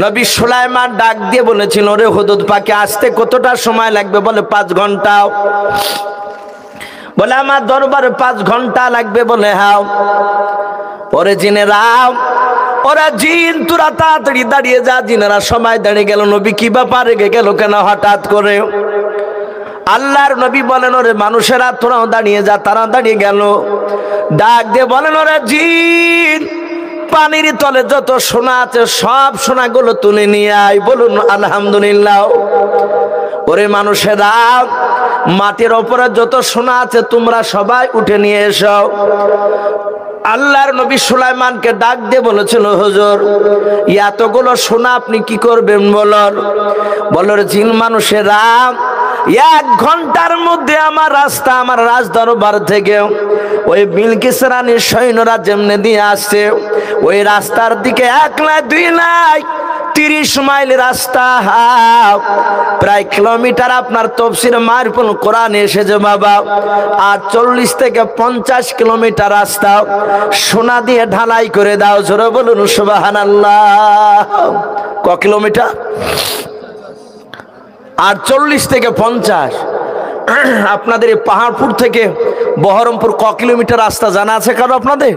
নবী সুলাইমান ডাক দিয়ে বলেছিল, ওরে হুদুদ পাখি আসতে কতটা সময় লাগবে? বলে 5 ঘন্টা। বলে আমার দরবারে 5 ঘন্টা লাগবে? বলে হ্যাঁ। ওরে জিনেরা, ওরা জিন তোরা তাড়াতাড়ি দাঁড়িয়ে যা। জিনেরা সময় দাঁড়িয়ে গেল। নবী কি ব্যাপার রেগে গেল কেন হঠাৎ করে? আল্লাহর নবী বলেন, ওরে মানুষেরা তোরাও দাঁড়িয়ে যা। তারা দাঁড়িয়ে গেল। ডাক দিয়ে বলেন, ওরে জিন, পানির তলে যত সোনা আছে সব সোনাগুলো তুলে নিয়ে আয়। বলুন আলহামদুলিল্লাহ। ওরে মানুষেরা, মাটির ওপরে যত সোনা আছে তোমরা সবাই উঠে নিয়ে এসো। আল্লাহর নবী সুলাইমানকে ডাক দিয়ে বলেছিল, হুজুর এতগুলো সোনা আপনি কি করবেন? বলর জিন মানুষেরা, 1 ঘন্টার মধ্যে আমার রাস্তা, আমার রাজদরবার থেকে ওই বিলকিস রানীর সৈন্যরা যেমনে দিয়ে আসছে, ওই রাস্তার দিকে 1 নাই 2 নাই 30 মাইল রাস্তা, প্রায় কিলোমিটার। আপনার তাফসীর মারিফুল কোরআনে এসেছে বাবা, আর 40 থেকে 50 কিলোমিটার রাস্তা সোনা দিয়ে ঢালাই করে দাও। জোরে বলুন সুবহানাল্লাহ। ক কিলোমিটার? আর 40 থেকে 50। আপনাদের এই পাহাড়পুর থেকে বহরমপুর ক কিলোমিটার রাস্তা জানা আছে কারো আপনাদের?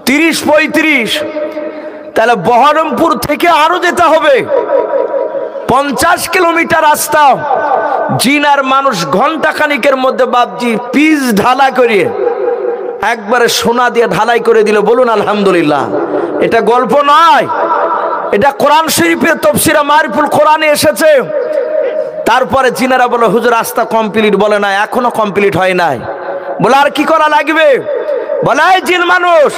30-35। তাহলে বহরমপুর থেকে আরো যেতে হবে 50 কিলোমিটার রাস্তা। জিন আর মানুষ ঘন্টা খানিকের মধ্যে বাপজি পিচ ঢালা করিয়ে একবারে সোনা দিয়ে ঢালাই করে দিল। বলুন আলহামদুলিল্লাহ। এটা গল্প নয়, এটা কোরআন শরীফের তাফসীরে মারিফুল কোরআনে এসেছে। তারপরে জিনেরা বলে, হুজুর রাস্তা কমপ্লিট? বলে না, এখনো কমপ্লিট হয় নাই। বলে আর কি করা লাগবে? বলে এই জিন মানুষ,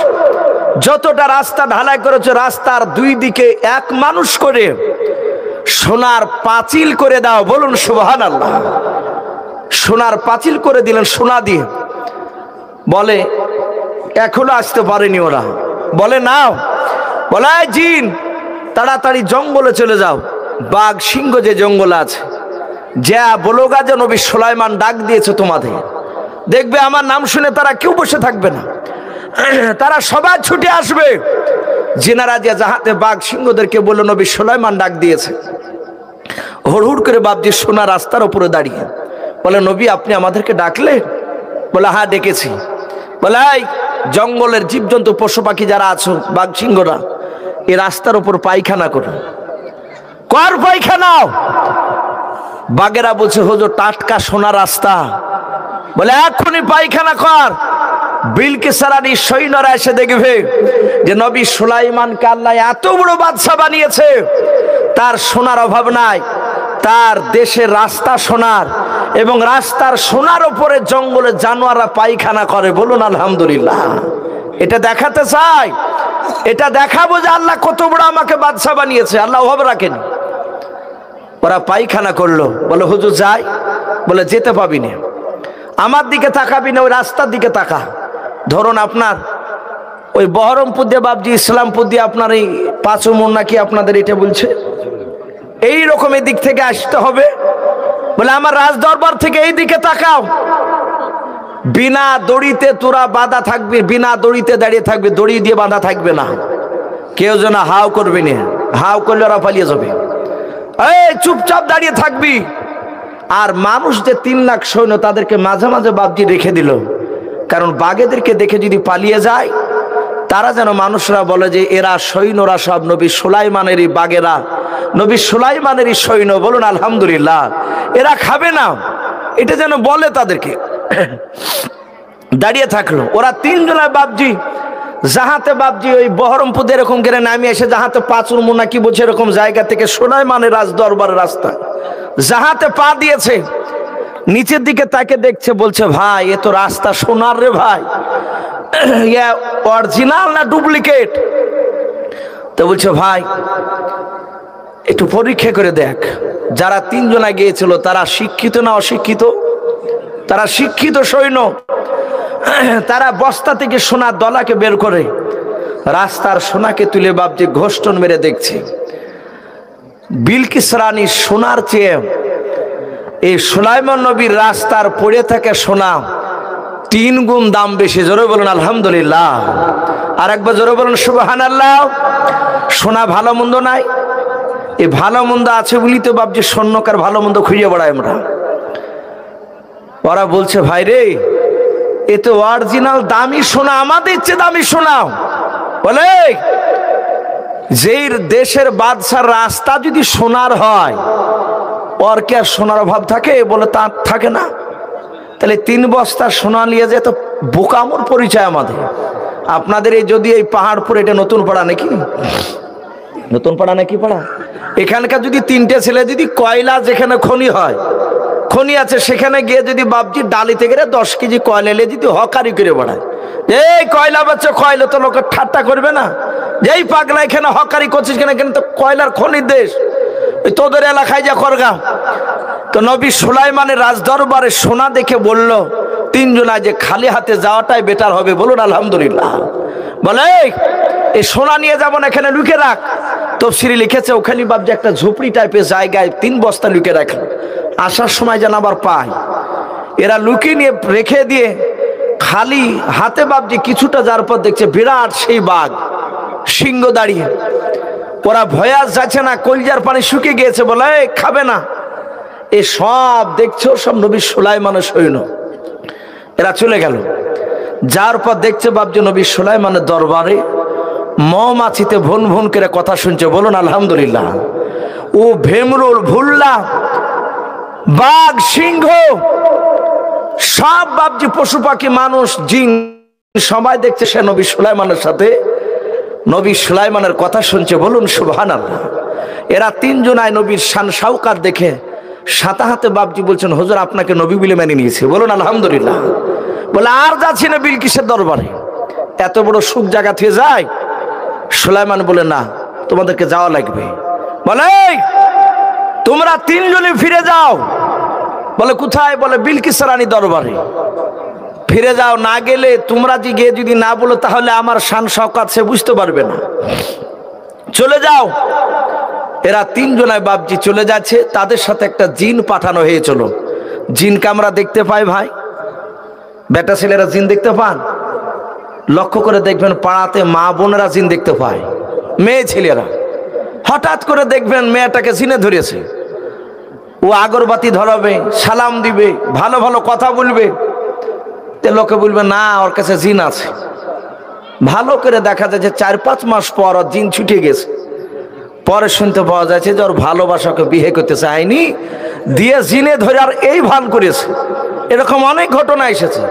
যতটা রাস্তা ঢালাই করেছে রাস্তার 2 দিকে 1 মানুষ করে সোনার পাঁচিল করে দাও। বলুন সুবহানাল্লাহ। সোনার পাঁচিল করে দিলেন সোনা দিয়ে। বলে এখনো আসতে পারেনি ওরা। বলে নাও। বলে এই জিন, তাড়াতাড়ি জঙ্গলে চলে যাও। বাঘ সিংহ যে জঙ্গল আছে, যা বলোগা যে নবী সুলাইমান ডাক দিয়েছে তোমাদের। দেখবে আমার নাম শুনে তারা কেউ বসে থাকবে না, তারা সবাই ছুটে আসবে। জিনারা যে যাহাতে বাঘ সিংহদেরকে বলল নবী সুলাইমান ডাক দিয়েছে, হুড় করে বাপজি সোনা রাস্তার উপরে দাঁড়িয়ে বলে, নবী আপনি আমাদেরকে ডাকলেন? বলে হ্যাঁ ডেকেছি। বলে এই জঙ্গলের জীবজন্তু পশু পাখি যারা আছো, বাঘ সিংহরা, এই রাস্তার উপর পায়খানা করো। কর পায়খানাও। বাঘেরা বলছে, হুজুর টাটকা সোনা রাস্তা। বলে এখনই পায়খানা কর। বিলকিস রানীর সৈন্যরা এসে দেখবে যে নবী সুলাইমানকে আল্লাহ এত বড় বাদশা বানিয়েছে, তার সোনার অভাব নাই, তার দেশের রাস্তা সোনার, এবং রাস্তার সোনার উপরে জঙ্গলে জানোয়াররা পায়খানা করে। বলুন আলহামদুলিল্লাহ। এটা দেখাতে চাই, এটা দেখাবো যে আল্লাহ কত বড় আমাকে বাদশা বানিয়েছে, আল্লাহ অভাব রাখেনি। ওরা পায়খানা করলো। বলে হুজুর যাই? বলে যেতে পাবি না, আমার দিকে তাকাবি না, ওই রাস্তার দিকে তাকা। ধরুন আপনার ওই বহরমপুর দিয়ে বাপজি ইসলামপুর দিয়ে আপনার এই 5 উমর নাকি আপনাদের এটা বলছে, এই রকম এই দিক থেকে আসতে হবে। বলে আমার রাজদরবার থেকে এই দিকে তাকাও। বিনা দড়িতে তোরা বাঁধা থাকবি, বিনা দড়িতে দাঁড়িয়ে থাকবে, দড়ি দিয়ে বাঁধা থাকবে না। কেউ যেন হাও করবে না, হাও করলে ওরা পালিয়ে যাবে। এই চুপচাপ দাঁড়িয়ে থাকবি। আর মানুষ যে 3 লাখ সৈন্য, তাদেরকে মাঝে মাঝে বাপজি রেখে দিল, কারণ বাঘেদেরকে দেখে যদি পালিয়ে যায়, তারা যেন মানুষরা বলে যে এরা সৈন্যরা সব নবী সুলাইমানেরই বাঘেরা, নবী সুলাইমানেরই সৈন্য। বলুন আলহামদুলিল্লাহ। এরা খাবে না, এটা যেন বলে তাদেরকে। দাঁড়িয়ে থাকলো ওরা 3 জনের বাপজি। যাহাতে বাপজি ওই বহরমপুর এরকম করে নামিয়ে এসে যাহাতে 5 উমর নাকি বলছে এরকম জায়গা থেকে সুলাইমানের রাজদরবারের রাস্তা যাহাতে পা দিয়েছে, নিচের দিকে তাকে দেখছে, বলছে ভাই এ তো রাস্তা সোনার রে ভাই, অরিজিনাল না ডুপ্লিকেট? তো বলছে ভাই একটু পরীক্ষা করে দেখ। যারা 3 জনা গিয়েছিল তারা শিক্ষিত না অশিক্ষিত? তারা শিক্ষিত সৈন্য। তারা বস্তা থেকে সোনার দলাকে বের করে রাস্তার সোনাকে তুলে বাপজি ঘোষ্টন মেরে দেখছে। বিলকিস রানী সোনার চেয়ে এই সুলাইমান নবীর রাস্তার পড়ে থাকে সোনা 3 গুণ দাম বেশি। জোরে বলুন আলহামদুলিল্লাহ। আর একবার জোরে বলুন সুবহানাল্লাহ। সোনা ভালো মন্দ নাই, এই ভালো মন্দ আছে বলি তো বাপ যে স্বর্ণকার ভালো মন্দ খুঁজে বেড়াই আমরা। ওরা বলছে ভাই রে, এ তো অরিজিনাল দামি সোনা, আমাদের চেয়ে দামি সোনা। বলে যেই দেশের বাদশার রাস্তা যদি সোনার হয়, ওর কি আর সোনার অভাব থাকে? বলে তা থাকে না। তাহলে 3 বস্তা সোনা নিয়ে যায় তো বোকামোর পরিচয় আমাদের। আপনাদের এই যদি এই পাহাড়পুর, এটা নতুন পাড়া নাকি? নতুন পাড়া নাকি পাড়া? এখানকার যদি 3টে ছেলে যদি কয়লা, যেখানে খনি হয়, খনি আছে, সেখানে গিয়ে যদি বাপজি ডালিতে গেলে 10 কেজি কয়লা এলে যদি হকারি করে বেড়ায়, এই কয়লা বাচ্চা, কয়লা তো লোকের ঠাট্টা করবে না? যেই পাগলা এখানে হকারি করছিস কেন? এখানে তো কয়লার খনির দেশ, তোদের এলাকায় যা করগা। তো নবী সুলাইমানের রাজদরবারে সোনা দেখে বলল 3 জনা যে খালি হাতে যাওয়াটাই বেটার হবে। বলুন আলহামদুলিল্লাহ। বলে এই সোনা নিয়ে যাবো না, এখানে লুকে রাখ। তফসিরে লিখেছে ওখানে বাপজি একটা ঝুপড়ি টাইপের জায়গায় 3 বস্তা লুকে রাখলো, আসার সময় যেন আবার পায়। এরা লুকিয়ে নিয়ে রেখে দিয়ে খালি হাতে বাপজি কিছুটা যাওয়ার পর দেখছে বিরাট সেই বাঘ, সিংহ দাঁড়িয়ে। ওরা ভয়াস যাচ্ছে না, কলজার পানি শুকিয়ে গিয়েছে। বলে খাবে না। এ সব দেখছো সব নবী সুলাইমানের সৈন্য। এরা চলে গেল। যার পর দেখছে বাপজি নবী সুলাইমানের দরবারে মৌমাছিতে ভুন ভুন করে কথা শুনছে। বলুন আলহামদুলিল্লাহ। ও ভেমরুল, ভুল্লা, বাঘ, সিংহ, সব বাপজি পশু পাখি, মানুষ, জিন সবাই দেখছে সে নবী সুলাইমানের সাথে নবী সুলাইমানের কথা শুনছে। বলুন সুবহানাল্লাহ। এরা 3 জনায় নবীর শান শাওকাত দেখে সাথে হাতে বাপজি বলছেন হুজুর আপনাকে নবী বলে মেনে নিয়েছে। বলুন আলহামদুলিল্লাহ। বলে আর যাচ্ছি না বিলকিসের দরবারে, এত বড় সুখ জায়গা থেকে যায়? সুলাইমান বলে না, তোমাদেরকে যাওয়া লাগবে। বলে তোমরা 3 জনে ফিরে যাও। বলে কোথায়? বলে বিলকিস রানী দরবারে ফিরে যাও। না গেলে তোমরা যে গিয়ে যদি না বলো তাহলে আমার শান শওকত সে বুঝতে পারবে না। চলে যাও। এরা 3 জনায় বাপজি চলে যাচ্ছে। তাদের সাথে একটা জিন পাঠানো হয়েছিল। জিনকে আমরা দেখতে পাই ভাই, বেটা ছেলেরা জিন দেখতে পান? লক্ষ্য করে দেখবেন পাড়াতে মা বোনেরা জিন দেখতে পায়, মেয়ে ছেলেরা। হঠাৎ করে দেখবেন মেয়েটাকে জিনে ধরেছে, ও আগরবাতি ধরাবে, সালাম দিবে, ভালো ভালো কথা বলবে। লোকে বলবে না ওর কাছে জিন আছে। ভালো করে দেখা যায় যে 4-5 মাস পর ওর জিন ছুটে গেছে। পরে শুনতে পাওয়া যাচ্ছে যে ওর ভালোবাসাকে বিয়ে করতে চায়নি, দিয়ে জিনে ধরে আর এই ভান করেছে। এরকম অনেক ঘটনা এসেছে।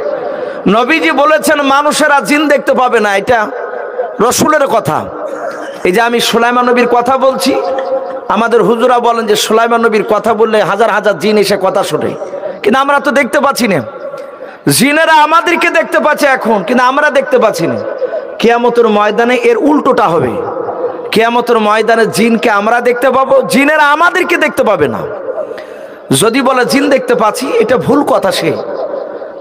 নবীজি বলেছেন মানুষেরা জিন দেখতে পাবে না, এটা রসুলের কথা। এই যে আমি সুলাইমান নবীর কথা বলছি, আমাদের হুজুরা বলেন যে সুলাইমান নবীর কথা বললে হাজার হাজার জিন এসে কথা শোনে, কিন্তু আমরা তো দেখতে পাচ্ছি না। জিনেরা আমাদেরকে দেখতে পাচ্ছে এখন, কিন্তু আমরা দেখতে পাচ্ছি না। কিয়ামতের ময়দানে এর উল্টোটা হবে। কিয়ামতের ময়দানে জিনকে আমরা দেখতে পাবো, জিনেরা আমাদেরকে দেখতে পাবে না। যদি বলে জিন দেখতে পাচ্ছি, এটা ভুল কথা। সে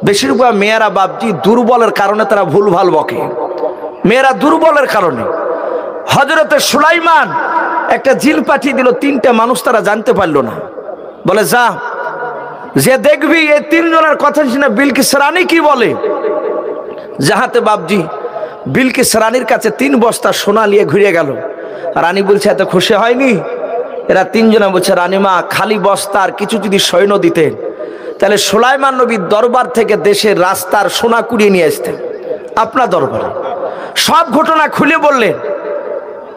বেশিরভাগ মেয়েরা বাপজি দুর্বলের কারণে তারা ভুল ভাল বকে। মেয়েরা দুর্বলের কারণে। হযরতে সুলাইমান একটা জিন পাঠিয়ে দিল, 3টে মানুষ তারা জানতে পারলো না। বলে যা, যে দেখবি এই 3 জনের কথা শুনে বিলকিস রানী কি বলে। যাহাতে বাপজি বিলকিস রানীর কাছে 3 বস্তা সোনা নিয়ে ঘুরে গেল। রানী বলছে এত খুশি হয়নি? এরা 3 জনা বলছে রানীমা খালি বস্তা আর কিছু যদি সৈন্য দিতেন তাহলে সুলাইমান নবীর দরবার থেকে দেশের রাস্তার সোনা কুড়িয়ে নিয়ে আসতেন আপনার দরবারে। সব ঘটনা খুলে বললেন।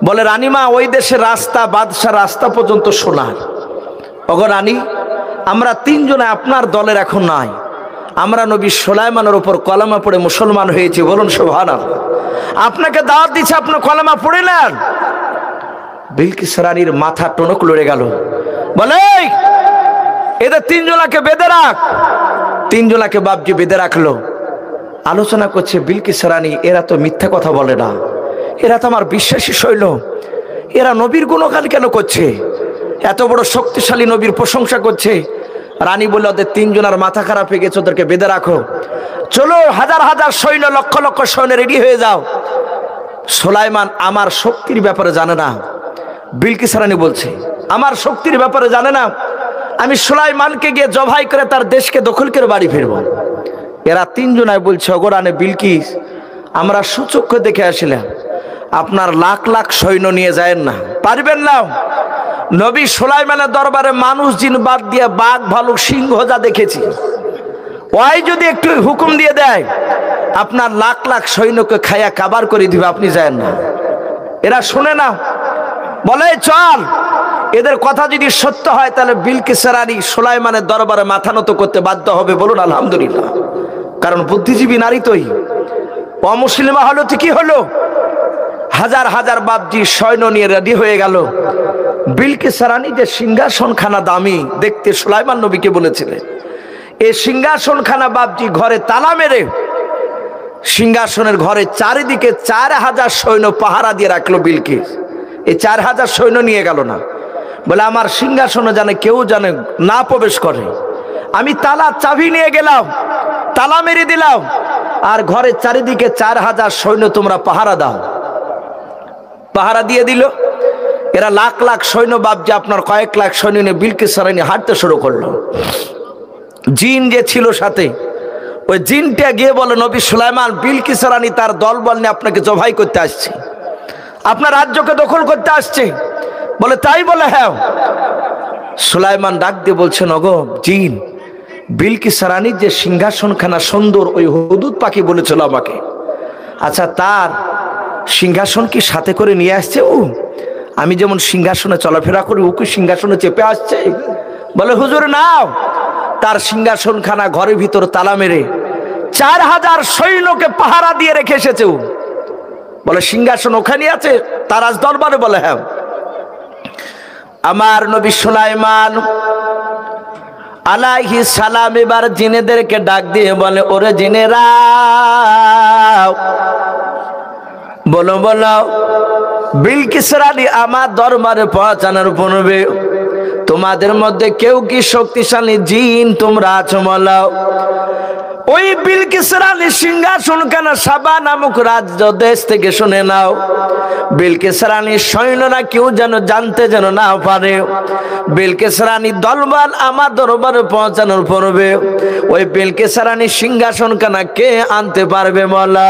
বলে রানীমা ওই দেশের রাস্তা, বাদশাহ রাস্তা পর্যন্ত সোনার। ওগো রানী, আমরা 3 জনে আপনার দলের এখন নাই। আমরা নবী সুলাইমানের উপর কলেমা পড়ে মুসলমান হয়েছি। বলুন সুবহানাল্লাহ। আপনাকে দাওয়াত দিচ্ছে, আপনি কলেমা পড়ে নেন। বিলকিস রানীর মাথা টনক লড়ে গেল। বলে এদের 3 জনাকে বেঁধে রাখ। 3 জনাকে বাপজি বেঁধে রাখলো। আলোচনা করছে বিলকিস রানী, এরা তো মিথ্যা কথা বলে না, এরা তো আমার বিশ্বাসী শৈল, এরা নবীর গুণগান কেন করছে? এত বড় শক্তিশালী নবীর প্রশংসা করছে। রানী বলল ওদের 3 জনের মাথা খারাপ হয়ে গেছে, ওদেরকে বেঁধে রাখো। চলো হাজার হাজার সৈন্য, লক্ষ লক্ষ সৈন্য রেডি হয়ে যাও। সুলাইমান আমার শক্তির ব্যাপারে জানে না। বিলকিস রানী বলছে আমার শক্তির ব্যাপারে জানে না, আমি সুলাইমানকে গিয়ে জবাই করে তার দেশকে দখল করে বাড়ি ফিরবো। এরা 3 জনায় বলছে ওগো রানী বিলকিস, আমরা সুচক্ষু দেখে আসলাম, আপনার লাখ লাখ সৈন্য নিয়ে যায়েন না, পারবেন না। নবী সুলাইমানের দরবারে মানুষ জিন বাদ দিয়ে বাঘ ভালুক সিংহ যা দেখেছি, ওই যদি একটু হুকুম দিয়ে দেয় আপনার লাখ লাখ সৈন্যকে খায়া কাবার করে দিবে, আপনি যায় না। এরা শুনে না, বলে চল। এদের কথা যদি সত্য হয় তাহলে বিলকিস রানী সুলাইমানের দরবারে মাথা নত করতে বাধ্য হবে। বলুন আলহামদুলিল্লাহ। কারণ বুদ্ধিজীবী নারী তোই। অমুসলিমা হলো তো কি হলো, হাজার হাজার বাপজি সৈন্য নিয়ে রেডি হয়ে গেল। বিলকিস রানী যে সিংহাসনখানা দামি দেখতে সুলাইমান নবীকে বলেছিলেন, এই সিংহাসনখানা বাপজি ঘরে তালা মেরে সিংহাসনের ঘরে চারিদিকে 4000 সৈন্য পাহারা দিয়ে রাখলো বিলকিস। এই 4000 সৈন্য নিয়ে গেল না, বলে আমার সিংহাসনে জানে কেউ জানে না প্রবেশ করে। আমি তালা চাবি নিয়ে গেলাম, তালা মেরে দিলাম, আর ঘরে চারিদিকে 4000 সৈন্য তোমরা পাহারা দাও। পাহারা দিয়ে দিল। এরা লাখ লাখ সৈন্য বাপজি আপনার কয়েক লাখ সৈন্য নিয়ে বিলকিস রানী হাঁটতে শুরু করলো। জিন যে ছিল সাথে, ওই জিনটা গিয়ে বলে নবী সুলাইমান, বিলকিস রানী তার দলবল নিয়ে আপনাকে জবাই করতে আসছে, আপনার রাজ্যকে দখল করতে আসছে। বলে তাই? বলে হ্যাঁ। সুলাইমান ডাক দিয়ে বলছেন, ওগো জিন, বিলকিস রানীর যে সিংহাসনখানা সুন্দর ওই হুদুদ পাখি বলেছিল আমাকে, আচ্ছা তার সিংহাসন কি সাথে করে নিয়ে আসছে ও? আমি যেমন সিংহাসনে চলাফেরা করি ও কি সিংহাসনে চেপে আসছে? বলে হুজুর নাও, তার সিংহাসনখানা ঘরের ভিতর তালা মেরে 4000 সৈন্যকে পাহারা দিয়ে রেখে এসেছে ও। বলে সিংহাসন ওখানে আছে তার রাজ দরবারে? বলে হ্যাঁ। আমার নবী সুলাইমান আলাইহিস সালাম এবার জিনেদেরকে ডাক দিয়ে বলে, ওরে জিনেরা বলো বলো, বিলকিস রানী আমার দরবারে পৌঁছানোর পূর্বে তোমাদের মধ্যে কেউ কি শক্তিশালী জিন তোমরা আছো? বলো। ওই বিলকিস রানী সিংহাসন কেন সাবা নামক রাজ্য দেশ থেকে শুনে নাও, বিলকিস রানীর সৈন্যরা কেউ যেন জানতে যেন না পারে। বিলকিস রানীর দলবল আমার দরবারে পৌঁছানোর পূর্বে ওই বিলকিস রানীর সিংহাসন কেন কে আনতে পারবে? বলো।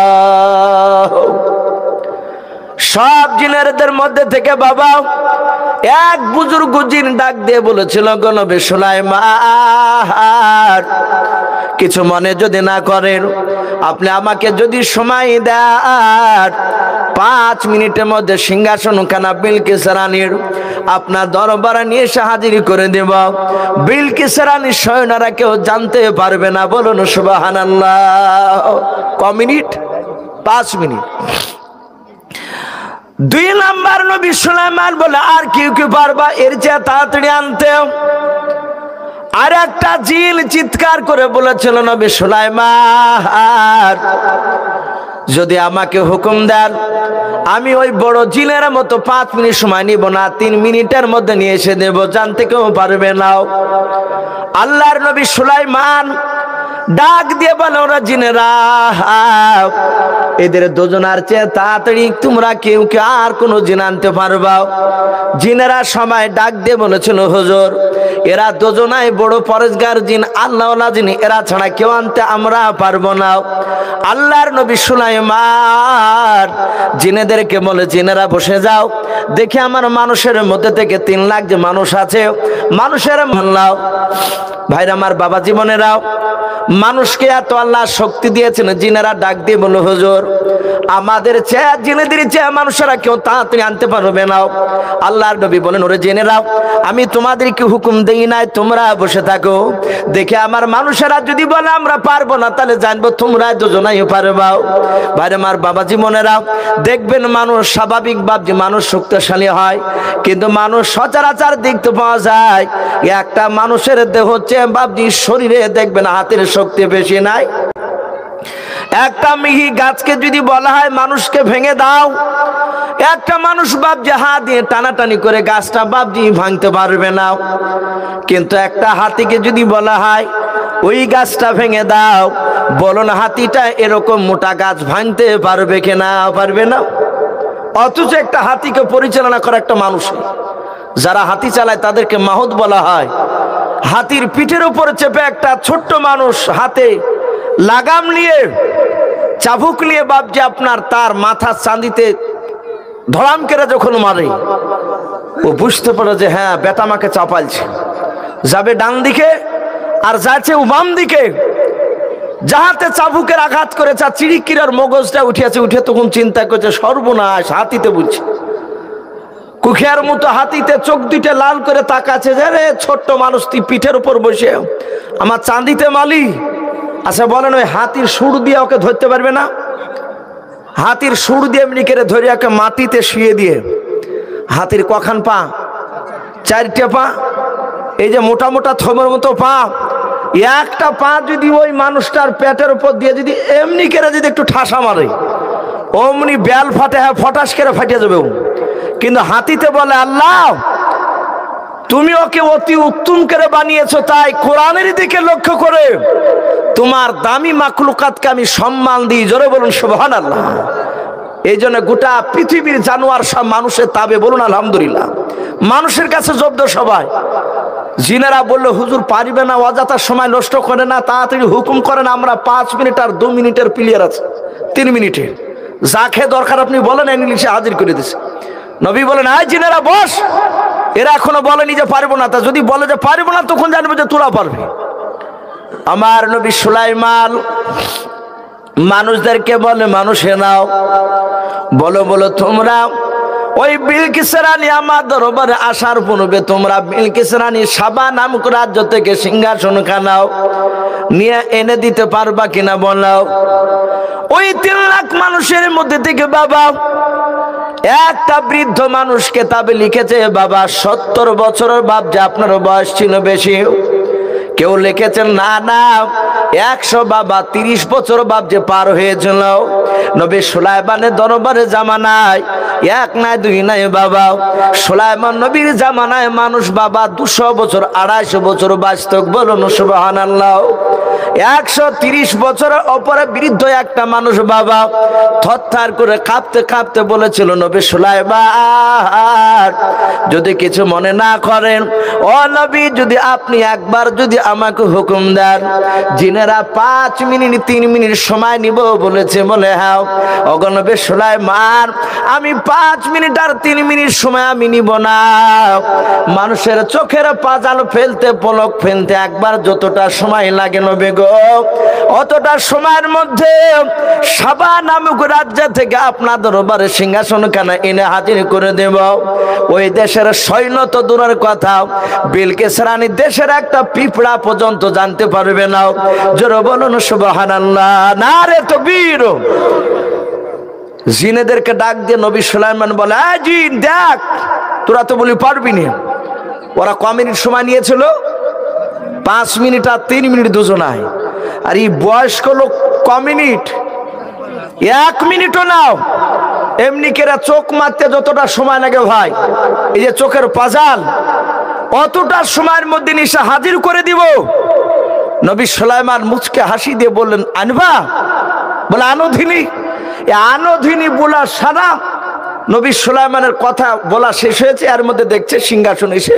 সব জিনেরদের মধ্যে থেকে বাবা এক বুজুর্গ জিন ডাক দিয়ে বলেছিল, গো নবী সুলাইমান, কিছু মনে যদি না করেন, আপনি আমাকে যদি সময় দেন 5 মিনিটের মধ্যে সিংহাসনখানা বিলকিস রানীর আপনার দরবারে নিয়ে এসে হাজির করে দেব। বিলকিস রানীর সৈন্যরা কেউ জানতে পারবে না। বলুন সুবহানাল্লাহ। ক মিনিট? 5 মিনিট। 2 নাম্বার নবী সুলাইমান বলে, আর কেউ কি পারবা এর চেয়ে তাড়াতাড়ি আনতে? আর একটা জিন চিৎকার করে বলেছিল, নবী সুলাইমান, যদি আমাকে হুকুম দেন আমি ওই বড় জিনের মতো 5 মিনিট সময় নিব না, 3 মিনিটের মধ্যে নিয়ে এসে দেব, জানতে কেউ পারবে না। আল্লাহর নবী সুলাইমান ডাক দিয়ে বলে, ওরা জিনেরা এদের দুজনার চেয়ে তাড়াতাড়ি তোমরা কেউ কে আর কোন জিন আনতে পারবা? জিনেরা সময় ডাক দিয়ে বলেছিল, হুজুর এরা দুজনাই বড় পরেশগার জিন, আল্লাহওয়ালা জিন, এরা ছাড়া কেউ আনতে আমরা পারবো না। আল্লাহর নবী সুলাইমান জিনেদেরকে বলে, জিনেরা বসে যাও, দেখে আমার মানুষের মধ্যে থেকে 3 লাখ যে মানুষ আছে মানুষের মানলাও। ভাইরা আমার, বাবা জীবনেরাও, মানুষকে এত আল্লাহ শক্তি দিয়েছেন। জিনেরা ডাক দিয়ে বলো, হুজুর আমাদের চেয়ে জিনেদের চেয়ে মানুষেরা কেউ তাড়াতাড়ি আনতে পারবে না। আল্লাহর নবী বলেন, ওরে জেনেরাও, আমি তোমাদেরকে হুকুম দেই নাই, তোমরা বসে থাকো, দেখে আমার মানুষেরা যদি বলে আমরা পারবো না, তাহলে জানবো তোমরা দুজনাই পারবা। ভাইরা আমার, বাবা জীবনেরা, দেখবেন মানুষ স্বাভাবিক ভাবে মানুষ শক্তিশালী হয়, কিন্তু মানুষ সচরাচর দেখতে পাওয়া যায় একটা মানুষের দেহ হচ্ছে বাবজি শরীরে দেখবেন হাতের শক্তি বেশি নাই। একটা মিহি গাছকে যদি বলা হয় মানুষকে ভেঙে দাও, একটা মানুষ বাবজি হাত দিয়ে টানাটানি করে গাছটা বাবজি ভাঙতে পারবে না। কিন্তু একটা হাতিকে যদি বলা হয় ওই গাছটা ভেঙে দাও, বলুন হাতিটা এরকম মোটা গাছ ভাঙতে পারবে কিনা? পারবে না। অথচ একটা হাতিকে পরিচালনা করে একটা মানুষ, যারা হাতি চালায় তাদেরকে মাহুদ বলা হয়। হাতির পিঠের উপর চেপে একটা ছোট্ট মানুষ হাতে লাগাম নিয়ে চাবুক নিয়ে বাবজি আপনার তার মাথা চাঁদিতে ধরাম করে যখন মারে, ও বুঝতে পারে যে হ্যাঁ বেটা আমাকে চাপালছে, যাবে ডান দিকে আর যাচ্ছে ও বাম দিকে। যাহাতে চাবুকের আঘাত করেছে আর চিড়িকিরার মগজটা উঠিয়াছে, উঠে তখন চিন্তা করছে সর্বনাশ, হাতিতে বুঝছে কুখিয়ার মতো হাতিতে চোখ দুইটা লাল করে তাকাচ্ছে যে রে ছোট্ট মানুষ তুই পিঠের উপর বসে আমার চাঁদিতে মালি। আচ্ছা বলেন ওই হাতির সুর দিয়ে ওকে ধরতে পারবে না? হাতির সুর দিয়ে এমনি করে ধরে ওকে মাটিতে শুয়ে দিয়ে, হাতির কখান পা? 4টে পা। এই যে মোটা মোটা থমের মতো পা, একটা পা যদি ওই মানুষটার পেটের উপর দিয়ে যদি এমনি করে যদি একটু ঠাসা মারে অমনি বেল ফাটে, হ্যাঁ ফটাস করে ফাটিয়ে যাবে। কিন্তু হাতিতে বলে আল্লাহ তুমি ওকে অতি উত্তম করে বানিয়েছো, তাই কোরআনের দিকে লক্ষ্য করে তোমার দামি মাখলুকাতকে আমি সম্মান দিই। জোরে বলুন সুবহানাল্লাহ। এই জন্য গোটা পৃথিবীর জানোয়ার সব মানুষের তাবে, বলুন আলহামদুলিল্লাহ। মানুষের কাছে জব্দ সবাই। জিনেরা বললো হুজুর পারিবে না, অযথা সময় নষ্ট করে না, তাড়াতাড়ি হুকুম করেন, আমরা 5 মিনিট আর 2 মিনিটের প্লেয়ার আছে, 3 মিনিটে যাকে দরকার আপনি বলেন, ইংলিশে হাজির করে দিছে। নবী বলেন আয় জিনেরা বস। এরা এখনো বলেনি যে পারবো না, তা যদি বলে যে পারবো না তখন জানবে যে তোরা পারবে। আমার নবী সুলাইমান মানুষদেরকে বলে মানুষে নাও, বলো বলো তোমরা ওই বিলকিস রানী আমার দরবারে আসার পূর্বে তোমরা বিলকিস রানী সাবা নামক রাজ্য থেকে সিংহাসন খানাও নিয়ে এনে দিতে পারবা কিনা বলাও। ওই 3 লাখ মানুষের মধ্যে থেকে বাবা একটা বৃদ্ধ মানুষকে তাবে লিখেছে বাবা 70 বছরের বাপ, যে আপনার বয়স ছিল বেশি। কেউ লিখেছেন না না 100 বাবা 30 বছর বাপ যে পার হয়েছিল। নবী সুলাইমানের দরবারে জামানায় 1 নাই 2 নাই বাবা, সুলাইমান নবীর জামানায় মানুষ বাবা 200 বছর 250 বছর বাঁচত। বলুন সুবহানাল্লাহ। 130 বছরের অপরে বৃদ্ধ একটা মানুষ বাবা থরথর করে কাঁপতে কাঁপতে বলেছিল নবী সুলাইমান যদি কিছু মনে না করেন, ও নবী যদি আপনি একবার যদি আমাকে হুকুম দেন, জিনেরা 5 মিনিট 3 মিনিট সময় নিব বলেছে, বলে হ্যাঁ ওগো নবী সুলাইমান আমি 5 মিনিট আর 3 মিনিট সময় আমি নিব না। মানুষের চোখের পাজাল ফেলতে পলক ফেলতে একবার যতটা সময় লাগে নবী গো, অতটা সময়ের মধ্যে সাবা নামক রাজ্য থেকে আপনার দরবারে সিংহাসন খানা এনে হাজির করে দেব। ওই দেশের সৈন্য তো দূরের কথা, বিলকিস রানী দেশের একটা পিঁপড়া পর্যন্ত জানতে পারবে না। জোরে বলুন সুবহানাল্লাহ, নারে তাকবীর। জিনেদেরকে ডাক দিয়ে নবী সুলাইমান বলে আয় জিন দেখ, তোরা তো বলি পারবি না। ওরা ক মিনিট সময় নিয়েছিল? 5 মিনিট আর 3 মিনিট দুজনায়। আর এই বয়স্ক লোক ক মিনিট? 1 মিনিটও নাও। এমনি কেরা চোখ মারতে যতটা সময় লাগে ভাই, এই যে চোখের পাজাল, অতটা সময়ের মধ্যে নিশা হাজির করে দিব। নবী সুলাইমান মুচকে হাসি দিয়ে বললেন আনবা? বলে আনোধিনী। আনোধিনী বলা সারা নবী সুলাইমানের কথা বলা শেষ হয়েছে, এর মধ্যে দেখছে সিংহাসন এসে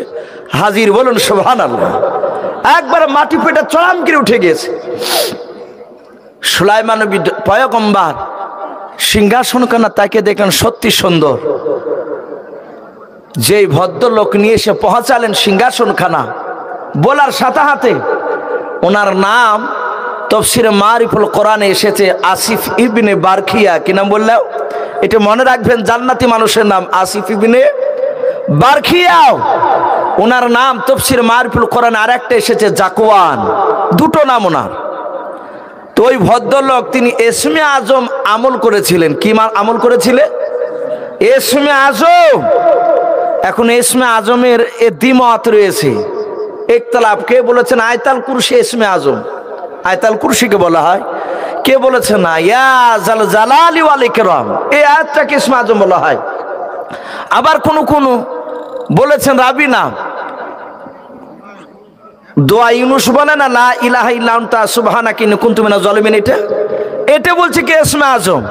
হাজির। বলুন সুবহানাল্লাহ। একবার মাটি পেটে চড়াম করে উঠে গেছে। সুলাইমান নবী পয়গম্বর সিংহাসন খানা তাকে দেখেন সত্যি সুন্দর। যেই ভদ্রলোক নিয়ে এসে পৌঁছালেন সিংহাসন খানা, বলার সাথে হাতে ওনার নাম তাফসীরে মারিফুল কোরআনে এসেছে আসিফ ইবনে বারখিয়া। কি নাম বললেও? এটা মনে রাখবেন, জান্নাতি মানুষের নাম আসিফ ইবনে বারখিয়া। ওনার নাম তাফসীরে মারিফুল কোরআনে আরেকটা এসেছে জাকওয়ান, দুটো নাম ওনার। তো ওই ভদ্রলোক তিনি ইসমে আজম আমল করেছিলেন। কি আমল করেছিলেন? ইসমে আজম। এখন ইসমে আজমের দ্বিমত রয়েছে, ইখতিলাফ। কে বলেছেন আয়াতুল কুরসি ইসমে আজম, আয়াতুল কুরসিকে বলা হয়। কে বলেছে না ইয়া জাল জালালি ওয়াল ইকরাম, এই আয়াতটাকে ইসমে আজম বলা হয়। আবার কোন বলেছেন রাবি নাম। দোয়া ইউনুস বলে না লা ইলাহা ইল্লা আনতা সুবহানাকা ইন্নী কুনতু মিনাজ জালিমিন, এটা বলছে কে ইসমে আজম।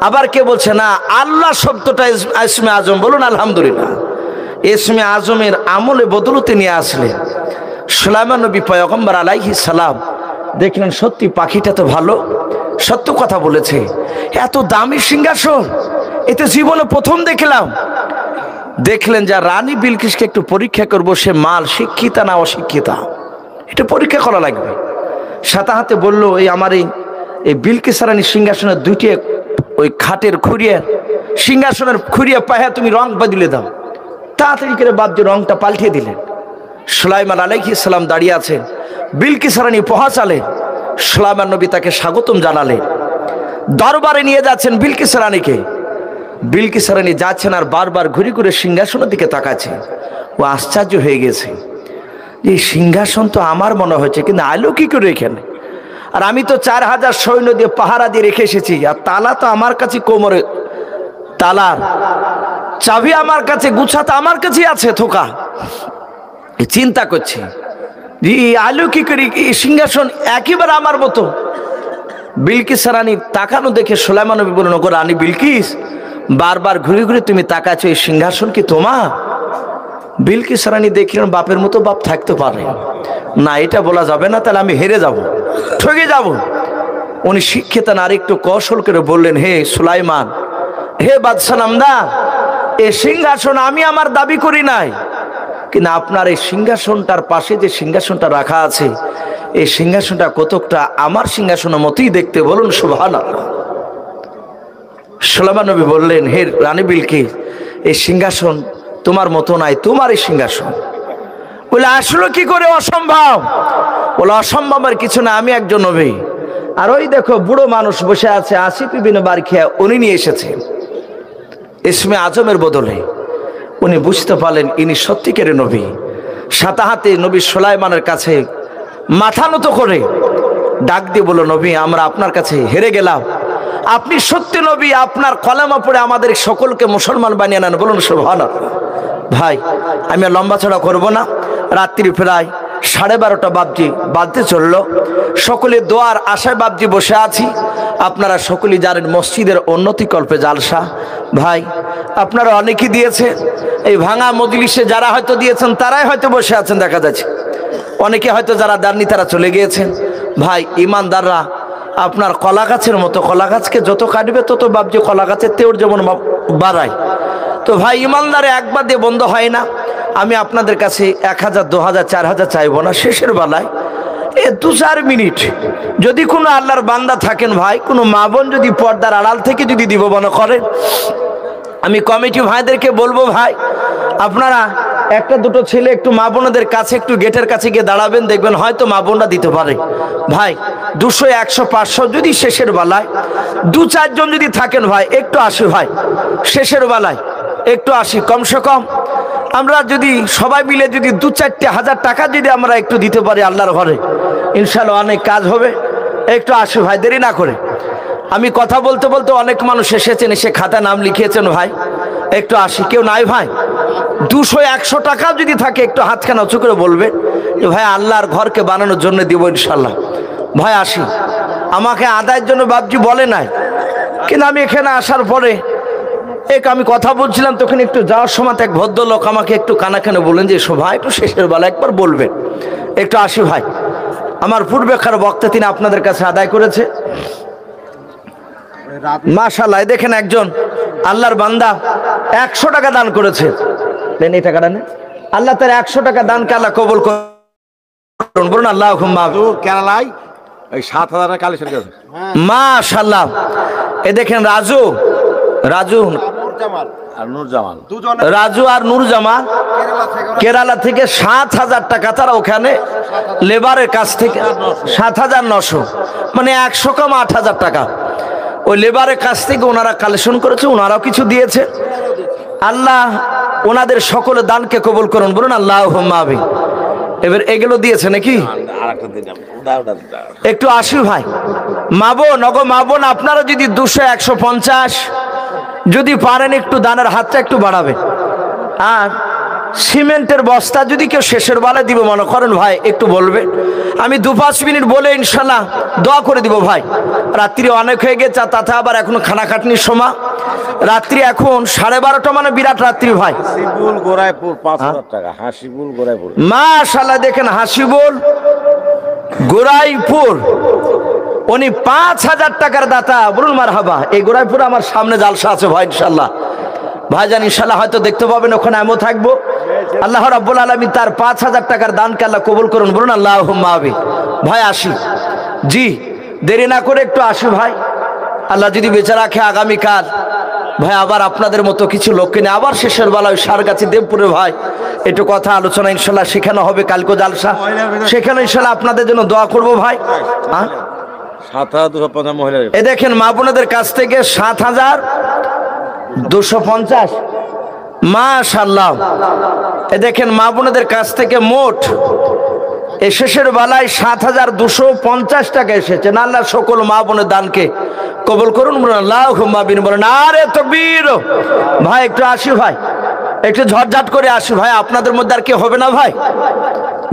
আবার কে বলছে না আল্লাহ শব্দটা ইসমে আজম। বলুন আলহামদুলিল্লাহ। ইসমে আজমের আমলে বদলতে নিয়ে আসলেন সুলাইমান নবী পয়গম্বর আলাইহিস সালাম। দেখলেন সত্যি পাখিটা তো ভালো, সত্য কথা বলেছে। এত দামি সিংহাসন এতে জীবনে প্রথম দেখলাম। দেখলেন যে রানী বিলকিসকে একটু পরীক্ষা করবো, সে মাল শিক্ষিতা না অশিক্ষিতা, এটা পরীক্ষা করা লাগবে। সাথে হাতে বললো, এই আমার এই বিলকিস রানীর সিংহাসনের দুইটি ওই খাটের খুঁড়িয়ে, সিংহাসনের খুঁড়িয়ে পায়ে তুমি রং বদলে দাও। তাড়াতাড়ি করে বাপজি রংটা পাল্টিয়ে দিলেন। সুলাইমান আলাইহিস সালাম দাঁড়িয়ে আছেন, বিলকিস রানী পৌঁছালেন, সুলাইমান নবী তাকে স্বাগতম জানালেন, দরবারে নিয়ে যাচ্ছেন বিলকিস রানীকে। বিলকিস রানী যাচ্ছেন আর বারবার ঘুরে ঘুরে সিংহাসনের দিকে তাকাচ্ছে। ও আশ্চর্য হয়ে গেছে, এই সিংহাসন তো আমার মনে হয়েছে, কিন্তু আলো কি করে এখানে? আর আমি তো 4000 সৈন্য দিয়ে পাহারা দিয়ে রেখে এসেছি, আর তালা তো আমার কাছে, কোমরে তালার চাবি আমার কাছে, গুছা তো আমার কাছে আছে থোকা। চিন্তা করছি আলো কি করি, সিংহাসন একেবারে আমার মতো। বিলকিস রানী তাকানো দেখে সুলাইমান নবী বললেন, ওগো রানী বিলকিস, বারবার ঘুরে ঘুরে তুমি তাকাচ্ছ, এই সিংহাসন কি তোমার? বিলকিস রানী দেখলেন বাপের মতো বাপ থাকতে পারে না, এটা বলা যাবে না, তাহলে আমি হেরে যাব, ঠকে যাব। উনি শিক্ষিত নারী একটু কৌশল করে বললেন, হে সুলাইমান, হে বাদশাহ নামদার, এই সিংহাসন আমি আমার দাবি করি নাই, কিন্তু আপনার এই সিংহাসনটার পাশে যে সিংহাসনটা রাখা আছে, এই সিংহাসনটা কতকটা আমার সিংহাসনের মতোই দেখতে, বলুন সুবহানাল্লাহ। সুলাইমান নবী বললেন, হে রানী বিলকিস, এই সিংহাসন তোমার মতো নাই, তোমার এই সিংহাসন। বলে আসলো কি করে, অসম্ভব। বলে অসম্ভবের কিছু না, আমি একজন নবী। আর ওই দেখো বুড়ো মানুষ বসে আছে, আসিফ ইবনে বারখিয়া, উনি নিয়ে এসেছেন ইসমে আজমের বদলে। উনি বুঝতে পারলেন ইনি সত্যিকারের নবী। সাথে হাতে নবী সুলাইমানের কাছে মাথা নত করে ডাক দিয়ে বলল, নবী, আমরা আপনার কাছে হেরে গেলাম, আপনি সত্যি নবী, আপনার কলেমা পড়ে আমাদের সকলকে মুসলমান বানিয়ে নেন, বলুন সুবহানাল্লাহ। ভাই আমি আর লম্বা চড়া করবো না, রাত্রি প্রায় 12:30 বাজতে চললো। সকলে দোয়ার আশায় বাপজি বসে আছি। আপনারা সকলেই জানেন মসজিদের উন্নতিকল্পে জালসা। ভাই আপনারা অনেকেই দিয়েছে, এই ভাঙা মজলিসে যারা হয়তো দিয়েছেন তারাই হয়তো বসে আছেন দেখা যাচ্ছে, অনেকে হয়তো যারা দাননি তারা চলে গিয়েছেন। ভাই ইমানদাররা আপনার কলা গাছের মতো, কলা গাছকে যত কাটবে তত বাপজি কলা গাছের তেউর যেমন বাড়ায়। তো ভাই ইমানদারে একবার দিয়ে বন্ধ হয় না। আমি আপনাদের কাছে 1000, 2000, 4000 চাইবো না, শেষের বেলায় 2-4 মিনিট যদি কোনো আল্লাহর বান্দা থাকেন, ভাই কোনো মা বোন যদি পর্দার আড়াল থেকে যদি দিব মনে করেন, আমি কমিটি ভাইদেরকে বলবো, ভাই আপনারা একটা দুটো ছেলে একটু মা বোনদের কাছে একটু গেটের কাছে গিয়ে দাঁড়াবেন, দেখবেন হয়তো মা বোনরা দিতে পারে। ভাই 200, 100, 500 যদি শেষের বেলায় 2-4 জন যদি থাকেন, ভাই একটু আসি, ভাই শেষের বেলায় একটু আসি। কমসে কম আমরা যদি সবাই মিলে যদি 2-4 হাজার টাকা যদি আমরা একটু দিতে পারি আল্লাহর ঘরে, ইনশাআল্লাহ অনেক কাজ হবে। একটু আসি ভাই, দেরি না করে। আমি কথা বলতে বলতে অনেক মানুষ এসেছেন, এসে খাতা নাম লিখিয়েছেন। ভাই একটু আসি, কেউ নাই ভাই? 200-100 টাকা যদি থাকে একটু হাতখানা উঁচু করে বলবে যে ভাই আল্লাহর ঘরকে বানানোর জন্য দিব ইনশাল্লাহ। ভাই আসি, আমাকে আদায়ের জন্য বাপজি বলে নাই, কিন্তু আমি এখানে আসার পরে আমি কথা বলছিলাম, তখন একটু যাওয়ার সময় এক ভদ্রলোক আমাকে একটু কানাখানে বলেন যে ভাই একটু শেষের বেলা একবার বলবেন, একটু আসি ভাই। আমার পূর্বেকার বক্তা তিনি আপনাদের কাছে আদায় করেছে। মাশাআল্লাহ, দেখেন একজন আল্লাহর বান্দা 100 টাকা দান করেছে। এই টাকাটা নেন, আল্লাহ তার 100 টাকা দানকে আল্লাহ কবুল করুন, বলুন আল্লাহুম্মা। কেরালায় ওই 7000 টাকা কালেকশন করেছে। মাশাআল্লাহ, এ দেখেন রাজু আর নূরজামাল, রাজু আর নূরজামাল কেরালা থেকে 7000 টাকা, তারা ওখানে লেবারের কাছ থেকে 7900, মানে 100 কম 8000 টাকা ওই লেবারের কাছ থেকে ওনারা কালেকশন করেছে, ওনারাও কিছু দিয়েছে। আল্লাহ ওনাদের সকলের দানকে কবুল করুন, বলুন আল্লাহুম্মা আমিন। এবার এগুলো দিয়েছে নাকি? একটু আসি ভাই, মা বোন আপনারা যদি 200, 150 যদি পারেন একটু দানের হাতটা একটু বাড়াবেন। আর সিমেন্টের বস্তা যদি কেউ শেষের বেলায় দিব মনে করেন, ভাই একটু বলবেন, আমি 2-5 মিনিট বলে ইনশাল্লাহ দোয়া করে দিব। ভাই রাত্রি অনেক হয়ে গেছে, তাতে আবার এখনো খানা খাটনির সময়, রাত্রি এখন 12:30, মানে বিরাট রাত্রি। ভাই হাসিবুল গোরাইপুর 5000 টাকা, হাসিবুল গোরাইপুর। মাশাআল্লাহ, দেখেন হাসিবুল গোরাইপুর উনি 5000 টাকার দাতা, বলুন মারহাবা। এই গোরাইপুর আমার সামনে জালসা আছে ভাই ইনশাল্লাহ। ভাইজান ইনশাআল্লাহ হয়তো দেখতে পাবেন, ওখানে আমিও থাকবো। আল্লাহ রাব্বুল আলামিন তার 5,000 টাকার দানকে আল্লাহ কবুল করুন, বলুন আল্লাহুম্মা আমিন। ভাই আসি, জি দেরি না করে একটু আসি ভাই। আল্লাহ যদি বেঁচে রাখে আগামীকাল ভাই আবার আপনাদের মতো কিছু লোককে নিয়ে আবার শেষের বেলায় সারগাছি দেবপুরে ভাই একটু কথা আলোচনা ইনশাল্লাহ সেখানে হবে, কালকে জালসা, সেখানে ইনশাল্লাহ আপনাদের জন্য দোয়া করব ভাই। 7,250 মহিলা। এ দেখেন মা বোনদের কাছ থেকে 7,250, মাশাআল্লাহ। এ দেখেন মা বোনদের কাছ থেকে মোট এই শেষের বেলায় 7,250 টাকা এসেছে। না, আল্লাহ সকল মা বোনের দানকে কবুল করুন, বলুন আল্লাহুম্মা আমিন, বলেন আরে তাকবীর। ভাই একটু আসি ভাই, একটু ঝটঝট করে আসি ভাই, আপনাদের মধ্যে আর কি হবে না ভাই?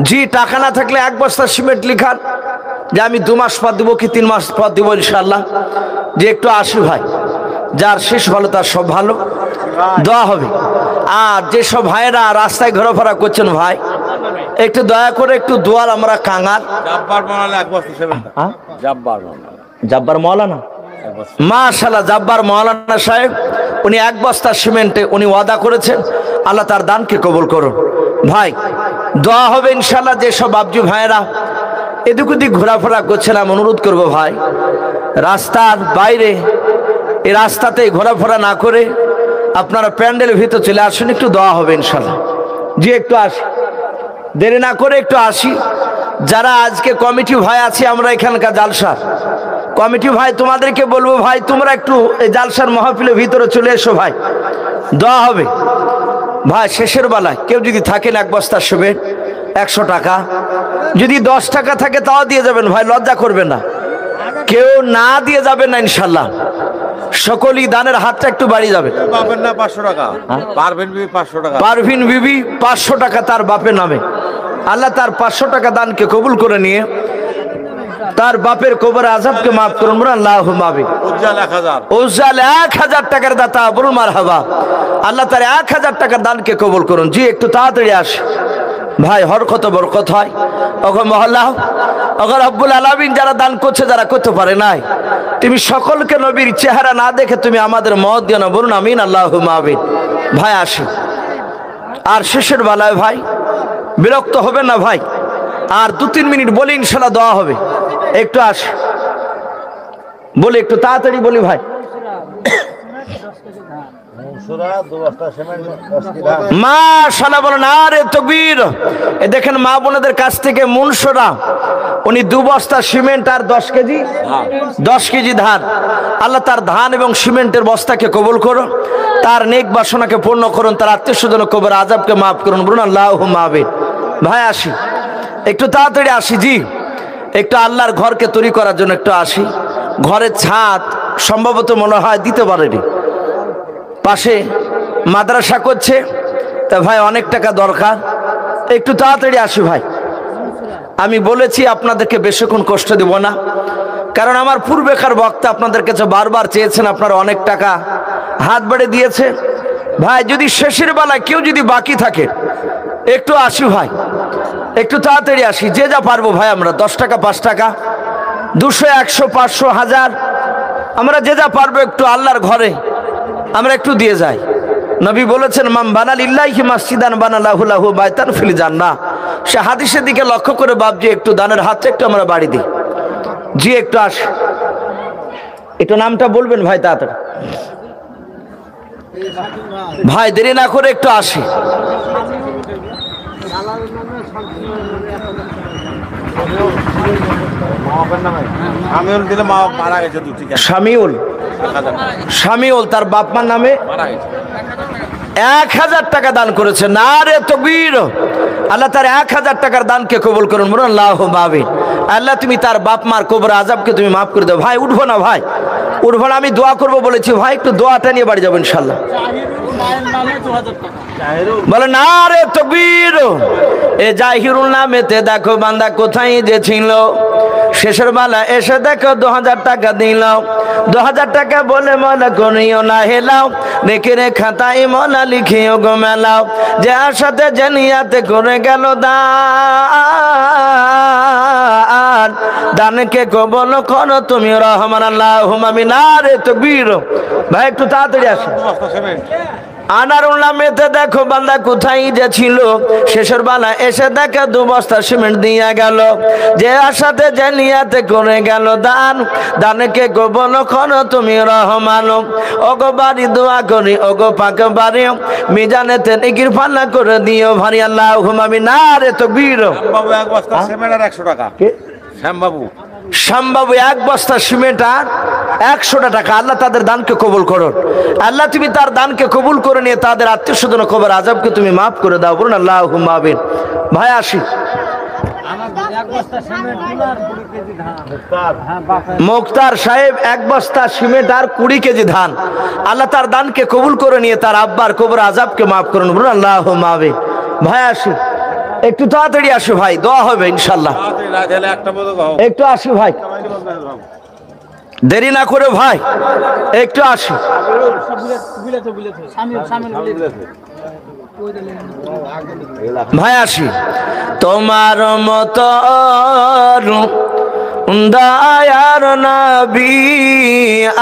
জি টাকা না থাকলে 1 বস্তা সিমেন্ট লিখান যে আমি 2 মাস পর দিব কি 3 মাস পর দিব ইনশাআল্লাহ। যে একটু আসি ভাই, যার শেষ ভালো তার সব ভালো, দোয়া হবে। আর যেসব ভাইয়েরা রাস্তায় ঘোরাফেরা করছেন ভাই একটু দয়া করে একটু দোয়ার আমরা কাঙাল। জাব্বার বানালে 1 বস্তা সিমেন্ট। জাব্বার বানালে, জাব্বার মাওলানা, মাশাআল্লাহ জাব্বার মাওলানা সাহেব উনি 1 বস্তা সিমেন্টে উনি ওয়াদা করেছেন, আল্লাহ তার দানকে কবুল করুন। ভাই দোয়া হবে ইনশাআল্লাহ। যেসব বাবজু ভাইয়েরা এদিক ওদিক ঘোরাফেরা করছিলাম, অনুরোধ করব ভাই রাস্তার বাইরে এই রাস্তাতে ঘোরাফেরা না করে আপনারা প্যান্ডেলের ভিতর চলে আসুন, একটু দোয়া হবে ইনশাআল্লাহ। জি একটু আসি, দেরি না করে একটু আসি। যারা আজকে কমিটি ভাই আছে আমরা এখানকার জালসার কমিটি ভাই, তোমাদেরকে বলবো ভাই তোমরা একটু এই জালসার মাহফিলের ভিতরে চলে এসো ভাই, দোয়া হবে ভাই। শেষের বেলায় কেউ যদি থাকেন 1 বস্তা সিমেন্ট 100 টাকা, যদি 10 টাকা থাকে তাও দিয়ে যাবেন ভাই, লজ্জা করবেন না, কেউ না দিয়ে যাবেন না ইনশাআল্লাহ। সকলেই দানের হাতটা একটু বাড়িয়ে যাবে। বাপের না 500 টাকা, পারভিন বিবি 500 টাকা, পারভিন বিবি 500 টাকা তার বাপের নামে। আল্লাহ তার 500 টাকা দানকে কবুল করে নিয়ে তার বাপের কবর আযাবকে মাফ করুন, বলুন আল্লাহুম্মা আমিন। উজ্জ্বল 1000, উজ্জ্বল 1000 টাকার দাতা, বলুন মারহাবা। আল্লাহ তার 1000 টাকার দানকে কবুল করুন। জি একটু তাড়াতাড়ি আস ভাই, হরকত বরকত হয়। ওগো মহল্লা, ওগো রব্বুল আলামিন যারা দান করছে যারা করতে পারে নাই, তুমি সকলকে নবীর চেহারা না দেখে তুমি আমাদের মত দিও না, বলুন আমিন আল্লাহুম্মা আমিন। ভাই আসি, আর শেষের বেলায় ভাই বিরক্ত হবে না ভাই, আর 2-3 মিনিট বলি ইনশাআল্লাহ দোয়া হবে। একটু আসি বলি, একটু তাড়াতাড়ি বলি ভাই। মাশাআল্লাহ বলেন আরে তাকবীর। এ দেখেন মা বোনদের কাছ থেকে মুনশরা উনি 2 বস্তা সিমেন্ট আর 10 কেজি ধান। আল্লাহ তার ধান এবং সিমেন্টের বস্তাকে কবুল করুন, তার নেক বাসনাকে পূর্ণ করুন, তার আত্মীয় স্বজন কবর আযাবকে মাফ করুন, বলুন আল্লাহুম্মা আমিন। ভাই আসি, একটু তাড়াতাড়ি আসি। জি একটু আল্লাহর ঘরকে তৈরি করার জন্য একটু আসি। ঘরের ছাদ সম্ভবত মনে হয় দিতে পারেনি, পাশে মাদ্রাসা করছে, তা ভাই অনেক টাকা দরকার, একটু তাড়াতাড়ি আসি ভাই। আমি বলেছি আপনাদেরকে বেশিক্ষণ কষ্ট দেব না, কারণ আমার পূর্বেকার বক্তা আপনাদের কাছে বারবার চেয়েছেন, আপনারা অনেক টাকা হাত বাড়ে দিয়েছে ভাই। যদি শেষের বেলায় কেউ যদি বাকি থাকে একটু আসি ভাই, একটু তাড়াতাড়ি আসি। যে যা পারবো ভাই, আমরা 10 টাকা 5 টাকা 200 100 500 1000 আমরা যে যা পারবো একটু আল্লাহর ঘরে আমরা একটু দিয়ে যাই। নবী বলেছেন মাম বানা লিল্লাহি মাসজিদান বানালাহু লাহু বাইতান ফিল জান্নাহ। সে হাদিসের দিকে লক্ষ্য করে বাপজি একটু দানের হাতটা একটু আমরা বাড়ি দিই। জি একটু আসি, একটু নামটা বলবেন ভাই তাড়াতাড়ি ভাই, দেরি না করে একটু আসি। আমিউল দিলে মা মারা গেছে 2টি। শামিউল তার বাপ মার নামে মারা গেছে, 1000 টাকা দান করেছে। না রে তাকবীর। আল্লাহ তার 1000 টাকার দানকে কবুল করুন, বলুন আল্লাহুম্মা আমিন। আল্লাহ তুমি তার বাপ মার কবর আযাবকে তুমি মাফ করে দাও। ভাই উঠবো না ভাই, উঠবো না, আমি দোয়া করবো বলেছি ভাই, একটু দোয়াটা নিয়ে বাড়ি যাবো ইনশাআল্লাহ। বলে না রে তাকবীর। এ জাহিরুল নামেতে দেখো বান্দা কোথায় যে ছিল, শেষের বেলা এসে দেখো 2000 টাকা দিল। 2000 টাকা বলে মনে করিও না হেলাও, রেখে রে খাতায় মনা লিখিও গো মেলাও। যার সাথে জানিয়াতে করে গেল দান, দানকে কবল করো তুমি রহমান আল্লাহুম্মা আমিন। আরে তাকবীর। ভাই একটু তাড়াতাড়ি আসো। আনারুল নামেতে দেখো বান্দা কোথায় যে ছিল, শেষের বেলা এসে দেখে 2 বস্তা সিমেন্ট দিয়া গেল। যে আশাতে যে নিয়াতে করে গেল দান, দানকে গোপন করো তুমি রহমান। ওগো বাড়ি দোয়া করি, ওগো পাক বাড়ি, মিজানেতে নেকির পাল্লা করে দিও ভারী। আল্লাহুম্মা আমিন। নারে তাকবীর। বাবু এক বস্তা সিমেন্ট আর 100 টাকা। শ্যামবাবু শ্যামবাবু 1 বস্তা সিমেন্ট আর 100 টাকা। আল্লাহ তাদের দানকে কবুল করো। আল্লাহ তুমি তার দানকে কবুল করে নিয়ে তাদের আত্মীয় স্বজন কবর আযাবকে তুমি মাফ করে দাও। বলুন আল্লাহুম্মা আমিন। ভাই আসি। মুক্তার সাহেব 1 বস্তা সিমেন্ট আর 20 কেজি ধান। আল্লাহ তার দানকে কবুল করে নিয়ে তার আব্বার কবর আযাবকে মাফ করুন। বলুন আল্লাহুম্মা আমিন। ভাই আসি, একটু তাড়াতাড়ি আসো ভাই, দোয়া হবে ইনশাআল্লাহ। একটু আসি ভাই, দেরি না করে ভাই, একটু আসি ভাই, আসি। তোমার মতো দয়ার নবী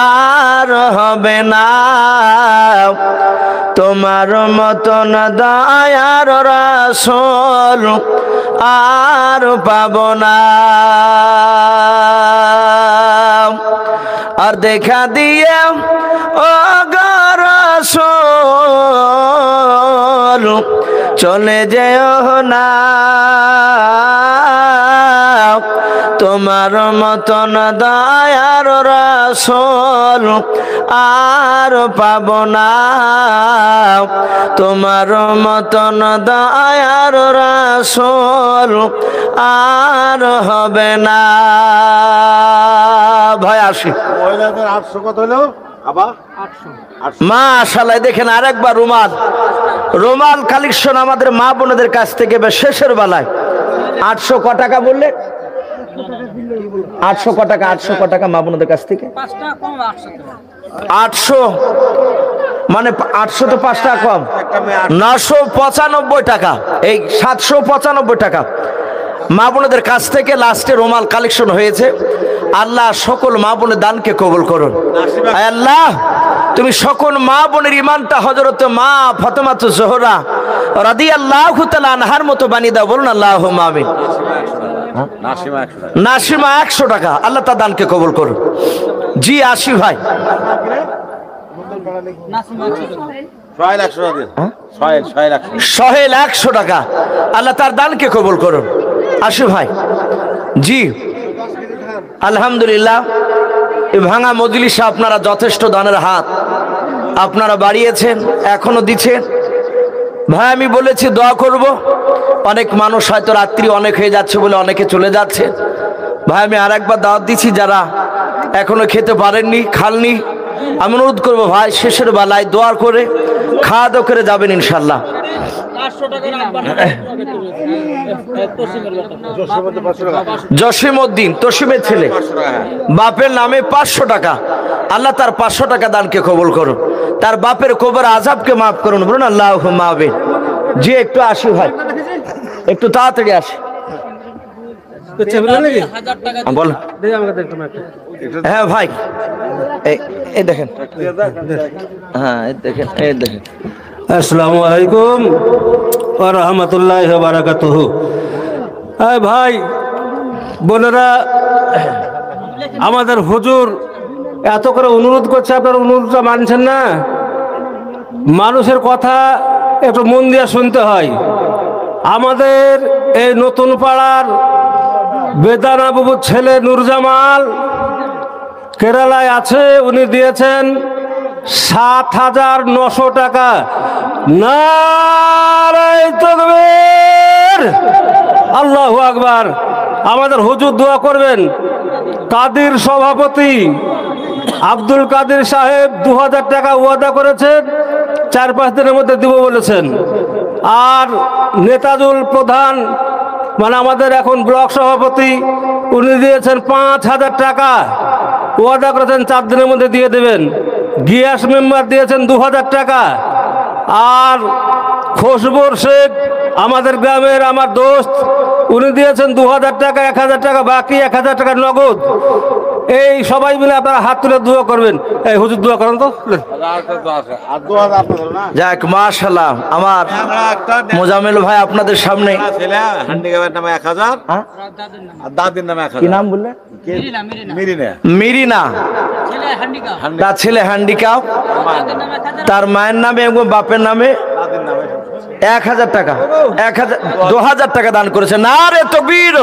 আর হবে না, তোমার মতন দয়ার রাসূল আর পাব না। আর দেখা দিয়ে ও গো রাসূল চলে যেও না, তোমার মতন দয়ার রাসূল আর পাব না, তোমার মতন দয়ার রাসূল আর হবে না। ভাই আসি। 800 কত হলো আবার? 800। মাশাআল্লাহ, দেখেন আরেকবার রুমাল কালেকশন আমাদের মা বোনদের কাছ থেকে শেষের বেলায় 800 ক টাকা বললে? 800 ক টাকা? 800 ক টাকা মা বোনদের কাছ থেকে? 800 মানে 800 তো 5 টাকা কম, 995 টাকা। এই 795 টাকা মা বোনদের কাছ থেকে লাস্টে রুমাল কালেকশন হয়েছে। আল্লাহ সকল মা বোনের দানকে কবুল করুন। আল্লাহ তুমি সকল মা বোনের ইমানটা হযরত মা ফাতেমাতু জোহরা রাদিয়াল্লাহু তাআলা আনহার মতো বানিয়ে দাও। বলুন আল্লাহুম্মা আমিন। নাসিমা 100 টাকা। আল্লাহ তার দানকে কবুল করুন। জি আসি ভাই। সোহেল 100 টাকা। আল্লাহ তার দানকে কবুল করুন। আসি ভাই। জি আলহামদুলিল্লাহ, এই ভাঙা মজলিসে আপনারা যথেষ্ট দানের হাত আপনারা বাড়িয়েছেন, এখনো দিচ্ছেন। ভাই আমি বলেছি দোয়া করব, অনেক মানুষ হয়তো রাত্রি অনেক হয়ে যাচ্ছে বলে অনেকে চলে যাচ্ছে। ভাই আমি আর একবার দাওয়াত দিচ্ছি, যারা এখনো খেতে পারেননি, খাননি, আমি অনুরোধ করবো ভাই শেষের বেলায় দোয়া করে খাওয়া দাওয়া করে যাবেন ইনশাল্লাহ। জসিমউদ্দিন তসিমের ছেলে, বাপের নামে 500 টাকা। আল্লাহ তার 500 টাকা দানকে কবুল করুন, তার বাপের কবর আযাবকে মাফ করুন। বলুন আল্লাহুম্মা আমিন। জি একটু আসি ভাই, একটু তাড়াতাড়ি আসি। বল। হ্যাঁ ভাই, এই দেখেন, হ্যাঁ এই দেখেন, এই দেখেন। আসসালামু আলাইকুম ওয়া রাহমাতুল্লাহি ওয়া বারাকাতুহু। ভাই বোনেরা, আমাদের হুজুর এত করে অনুরোধ করছে, আপনার অনুরোধটা মানছেন না। মানুষের কথা একটু মন দিয়ে শুনতে হয়। আমাদের এই নতুন পাড়ার বেদানা বাবুর ছেলে নূরজামাল কেরালায় আছে, উনি দিয়েছেন 7,900 টাকা। নারে তাকবীর, আল্লাহু আকবার। আমাদের হুজুর দোয়া করবেন। কাদির সভাপতি আব্দুল কাদের সাহেব 2000 টাকা ওয়াদা করেছেন, 4-5 দিনের মধ্যে দিব বলেছেন। আর নেতাজুল প্রধান মানে আমাদের এখন ব্লক সভাপতি, উনি দিয়েছেন 5000 টাকা, ওয়াদা করেছেন 4 দিনের মধ্যে দিয়ে দেবেন। গিয়াস মেম্বার দিয়েছেন 2000 টাকা। আর খুশবুর শেখ আমাদের গ্রামের আমার দোস্ত, উনি দিয়েছেন 2000 টাকা, 1000 টাকা বাকি, 1000 টাকা নগদ। এই সবাই মিলে আপনারা হাত তুলে দোয়া করবেন। এই হুজুর দোয়া করেন তো। আর 2000 আপনাদের না যাক মাশাআল্লাহ, আমার মোজামেল ভাই আপনাদের সামনে ছেলে হ্যান্ডিক্যাপের নামে 1000 হ্যাঁ? আর দাদির নামে 1000 কি নাম বললেন? মিরিনে মিরিনা, তার ছেলে হ্যান্ডিক্যাপ, তার মায়ের নামে এবং বাপের নামে দাদির নামে 1000 টাকা, 2000 টাকা দান করেছে। না রে তকবীর!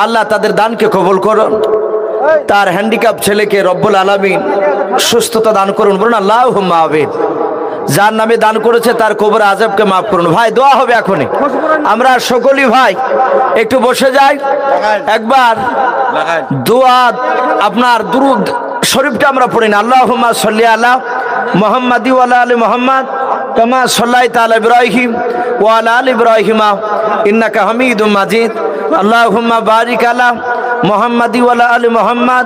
আল্লাহ তাদের দানকে কবুল করুন, তার হ্যান্ডিক্যাপ ছেলেকে রব্বুল আলামিন সুস্থতা দান করুন, বলুন আল্লাহুম্মা আমিন। যার নামে দান করেছে তার কবর আযাবকে মাফ করুন। ভাই দোয়া হবে এখনই, আমরা সকলেই ভাই একটু বসে যাই, একবার লাগাই দোয়া আপনার দুরুদ শরীফটা আমরা পড়ি না। আল্লাহুম্মা সাল্লি আলা মুহাম্মাদি ওয়া আলা আলি মুহাম্মাদ কামা সাল্লাইতা আলা ইব্রাহিম ওয়া আলা আলি ইব্রাহিম ইন্নাকা হামিদুম মাজিদ। আল্লাহুম্মা বারিক আলা মুহাম্মাদি ওয়া আলা আলি মুহাম্মাদ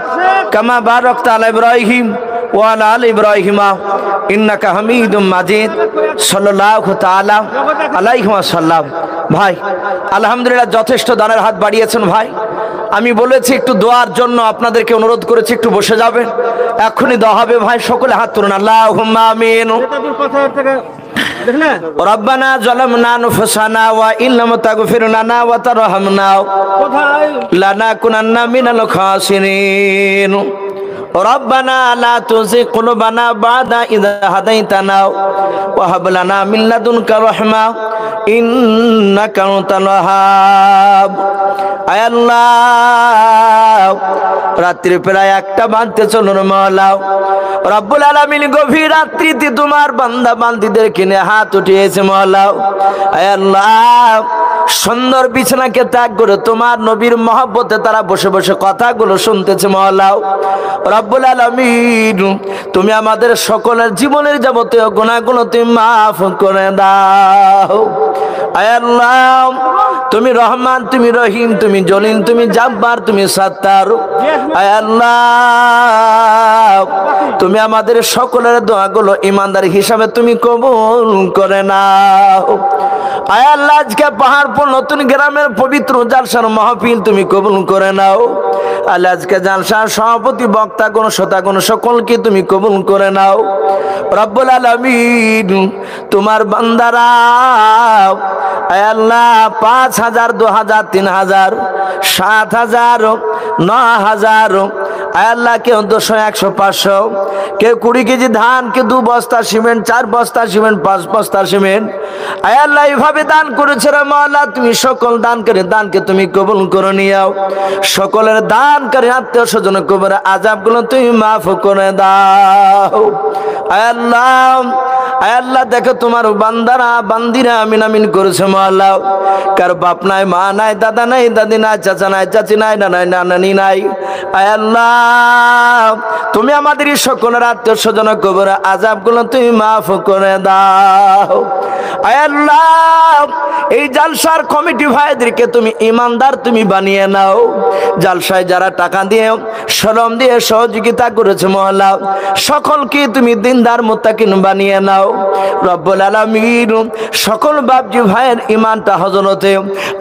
কামা বারাকতা আলা ইব্রাহিম ওয়া আলা আলি ইব্রাহিম ইন্নাকা হামিদুম মাজিদ। সাল্লাল্লাহু তাআলা আলাইহি ওয়াসাল্লাম। ভাই আলহামদুলিল্লাহ যথেষ্ট দানের হাত বাড়িয়েছেন ভাই। আমি বলেছি একটু দোয়ার জন্য, আপনাদেরকে অনুরোধ করেছি একটু বসে যাবেন, এখনই দোয়া হবে ভাই, সকলে হাত তুলুন। আল্লাহুম্মা আমিন। রব্বানা যালামনা আনফুসানা ওয়া ইল্লাম তাগফির লানা ওয়া তারহামনা লানাকুনান্না মিনাল খাসিরিন। রব্বানা লা তুযিগ কুলুবানা বা'দা ইয হাদাইতানা ওয়া হাব লানা মিন লাদুনকা রাহমা ইন্নাকা আনতাল ওয়াহ্হাব। আয় আল্লাহ, রাত্রি প্রায় 1টা বাজতে চলুন মাওলা রব্বুল আলামিন, গভীর রাত্রিতে তোমার বান্দা বান্দীদের কিনে হাত উঠিয়েছে মাওলা। আয় আল্লাহ, সুন্দর বিছানাকে ত্যাগ করে তোমার নবীর মহব্বতে তারা বসে বসে কথাগুলো শুনতেছে মাওলা রব্বুল আলামিন। তুমি আমাদের সকলের জীবনের যাবতীয় গুনাহগুলো তুমি মাফ করে দাও। আয় আল্লাহ, তুমি রহমান, তুমি রহিম, তুমি জলিল, তুমি জাব্বার, তুমি সাত্তার। আয় আল্লাহ, তুমি আমাদের সকলের দোয়াগুলো ইমানদার হিসাবে তুমি কবুল করে নাও। আয় আল্লাহ, আজকে পাহাড়পুর নতুন গ্রামের পবিত্র জালসার মাহফিল তুমি কবুল করে নাও। আল্লাহ, আজকে জালসার সভাপতি, বক্তাগণ, শ্রোতাগণ সকলকে তুমি কবুল করে নাও রব্বুল আলামিন। তোমার বান্দারা আয় আল্লাহ 5000, 2000, 3000, 7000, 9000, আয় আল্লাহ কেউ 200, 100, 500, কেউ 20 কেজি ধান, কেউ 2 বস্তা সিমেন্ট, 4 বস্তা সিমেন্ট, 5 বস্তা সিমেন্ট, আয় আল্লাহ এইভাবে দান করেছে রে মাওলা। তুমি সকল দানকারী দানকে তুমি কবুল করে নিও। সকলের দানকারী আত্মীয় স্বজন কবর আযাবগুলো তুমি মাফ করে দাও। আয় আল্লাহ, আয় আল্লাহ দেখো তোমার বান্দারা বান্দিরা আমিন আমিন করেছে মাওলা। কার বাপ নাই, মা নাই, দাদা নাই, দাদি নাই, চাচা নাই, চাচি নাই, নানি নাই। আয় আল্লাহ, তুমি আমাদের সকলের আত্মীয় স্বজন কবর আযাবগুলো তুমি মাফ করে দাও। আয় আল্লাহ, এই জালসার কমিটি ভাইদেরকে তুমি ইমানদার তুমি বানিয়ে নাও। জালসায় যারা টাকা দিয়ে, শ্রম দিয়ে সহযোগিতা করেছে মহল্লা, সকলকে তুমি দিনদার মুত্তাকিন বানিয়ে নাও রব্বুল আলামিন। সকল বাপজি ভাইয়ের ইমানটা হযরতে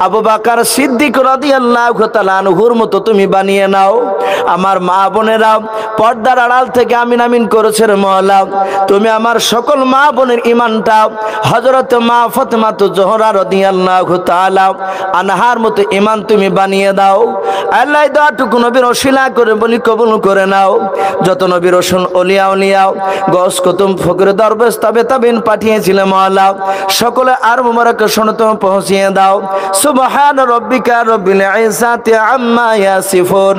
আবু বকর সিদ্দিক রাদিয়াল্লাহু তাআলা আনহুর মতো তুমি বানিয়ে নাও। আমার মা বোনেরা পর্দার আড়াল থেকে আমিন আমিন করেছে রে মওলা। তুমি আমার সকল মা বোনের ইমানটা হযরত মা ফাতেমা জোহরা রাদিয়াল্লাহু তাআলা আনহার মতো ইমান তুমি বানিয়ে দাও। আল্লাহ দোয়াটুকু নবীর ওসিলা করে বলি কবুল করে নাও। যত নবী রাসূল ওলিয়া উলিয়া গস কুতুব ফকির দরবেশ তাবে তাবিন পাঠিয়েছিলেন মওলা, সকলে আর মুবারক শুনতে পৌঁছিয়ে দাও। সুবহান রাব্বিকা রাব্বিল ইজ্জাতি আম্মা ইয়াসিফুন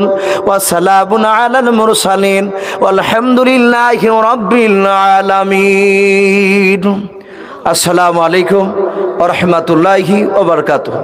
ওয়া সালামুন আলাল মুরসালিন ওয়ালহামদুলিল্লাহি রাব্বিল আলামিন। আসসালামু আলাইকুম ওয়া রাহমাতুল্লাহি ওয়া বারাকাতুহু।